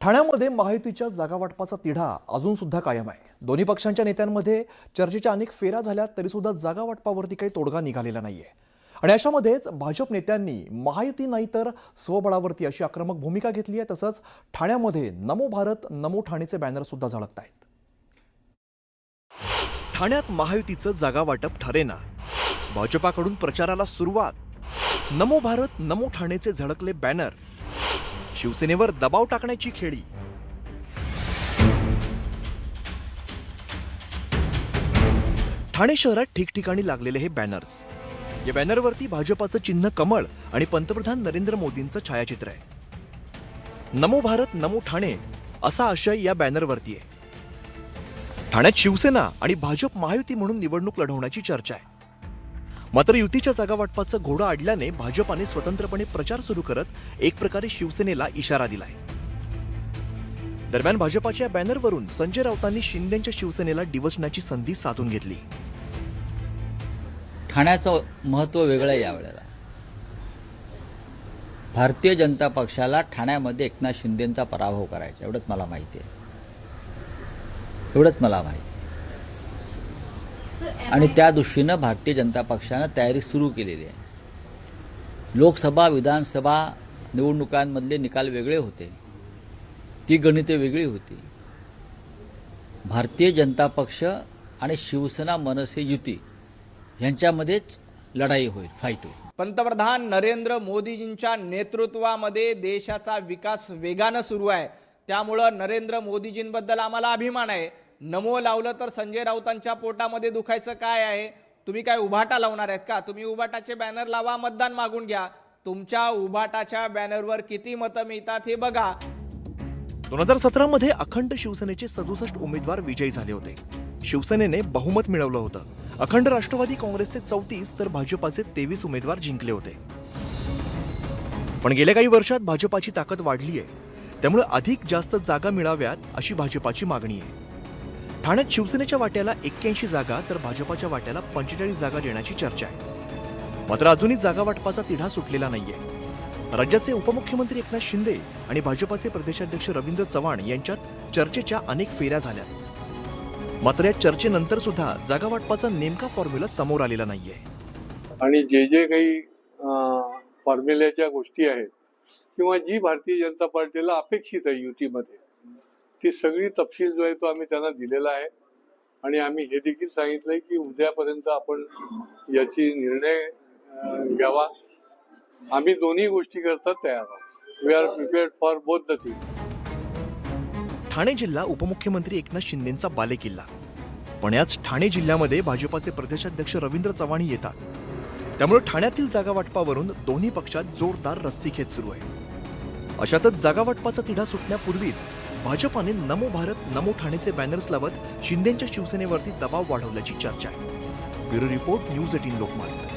ठाण्यामध्ये महायुतीच्या जागावाटपाचा तिढा अजून सुद्धा कायम आहे। दोन्ही पक्षांच्या नेत्यांमध्ये चर्चेच्या अनेक फेऱ्या झाल्या तरी सुद्धा जागावाटपावरती काही तोडगा निघालेला नाहीये। आणि अशामध्येच भाजप नेत्यांनी महायुती नाही तर स्वबळावरती अशी आक्रमक भूमिका घेतली आहे। तसंच ठाण्यामध्ये नमो भारत नमो ठाणेचे बॅनर सुद्धा झळकतायत। ठाण्यात महायुतीचं जागावाटप ठरेना, भाजपाकडून प्रचाराला सुरुवात। नमो भारत नमो ठाणेचे झळकले बॅनर, शिवसेनेवर दबाव टाकण्याची खेळी। ठाणे शहरात ठिकठिकाणी लागलेले हे बॅनर्स, या बॅनरवरती भाजपाचं चिन्ह कमळ आणि पंतप्रधान नरेंद्र मोदींचं छायाचित्र आहे। नमो भारत नमो ठाणे असा आशय या बॅनरवरती आहे। ठाण्यात शिवसेना आणि भाजप महायुती म्हणून निवडणूक लढवण्याची चर्चा आहे। मात्र युतीच्या जागावाटपाचं घोडं अडल्याने भाजपाने स्वतंत्रपणे प्रचार सुरू करत एक प्रकारे शिवसेनेला इशारा दिलाय। दरम्यान भाजपाच्या बॅनरवरून संजय राऊतांनी शिंदेच्या शिवसेनेला डिवचण्याची संधी साधून घेतली। ठाण्याचं महत्त्व वेगळं आहे यावेळेला। भारतीय जनता पक्षाला ठाण्यामध्ये एकनाथ शिंदेचा पराभव करायचा एवढंच मला माहिती आहे, एवढंच मला माहिती आहे। आणि त्या दृष्टीनं भारतीय जनता पक्षानं तयारी सुरू केलेली आहे। लोकसभा विधानसभा निवडणुकांमधले निकाल वेगळे होते, ती गणिते वेगळी होती। भारतीय जनता पक्ष आणि शिवसेना मनसे युती यांच्यामध्येच लढाई होईल, फाईट होईल। पंतप्रधान नरेंद्र मोदीजींच्या नेतृत्वामध्ये देशाचा विकास वेगानं सुरू आहे, त्यामुळं नरेंद्र मोदीजींबद्दल आम्हाला अभिमान आहे। नमो लावलं तर संजय राऊतांच्या पोटामध्ये दुखायचं काय आहे? तुम्ही काय उभाटा लावणार आहेत का? तुम्ही उभाटाचे बॅनर लावा, मतदान मागून घ्या। तुमच्या उभाटाच्या बॅनरवर किती मतं मिळतात हे बघा। 2017 मध्ये अखंड शिवसेनेचे 67 उमेदवार विजयी झाले होते। शिवसेनेने बहुमत मिळवलं होतं। अखंड राष्ट्रवादी काँग्रेसचे 34 तर भाजपाचे 23 उमेदवार जिंकले होते। पण गेल्या काही वर्षात भाजपाची ताकद वाढली आहे, त्यामुळे अधिक जास्त जागा मिळाव्यात अशी भाजपाची मागणी आहे। ठाण्यात शिवसेनेच्या वाट्याला 81 जागा तर भाजपाच्या वाट्याला 45 जागा देण्याची चर्चा आहे। मात्र अजूनही जागा वाटपाचा तिढा सुटलेला नाहीये। राज्याचे उपमुख्यमंत्री एकनाथ शिंदे आणि भाजपाचे प्रदेशाध्यक्ष रवींद्र चव्हाण यांच्यात चर्चेच्या अनेक फेऱ्या झाल्या। मात्र या चर्चेनंतर सुद्धा जागा वाटपाचा नेमका फॉर्म्युला समोर आलेला नाहीये। आणि जे काही फॉर्म्युल्याच्या गोष्टी आहेत किंवा जी भारतीय जनता पार्टीला अपेक्षित आहे युतीमध्ये, ती सगळी तपशील जो आहे तो आम्ही त्यांना दिलेला आहे। आणि आम्ही हे देखील सांगितलंय की उद्यापर्यंत आपण याची निर्णय घ्यावा। आम्ही दोन्ही गोष्टी करता तयार आहोत। We are prepared for both the thing. Thane जिल्हा उपमुख्यमंत्री एकनाथ शिंदेंचा बालेकिल्ला, पण याच ठाणे जिल्ह्यामध्ये भाजपाचे प्रदेशाध्यक्ष रवींद्र चव्हाण येतात। त्यामुळे ठाण्यातील जागा वाटपावरून दोन्ही पक्षात जोरदार रस्सीखेच सुरू आहे। अशातच जागा वाटपाचा तिढा सुटण्यापूर्वीच भाजपाने नमो भारत नमो ठाणेचे बॅनर्स लावत शिंदेच्या शिवसेनेवरती दबाव वाढवल्याची चर्चा आहे। Bureau report, news 18 Lokmat.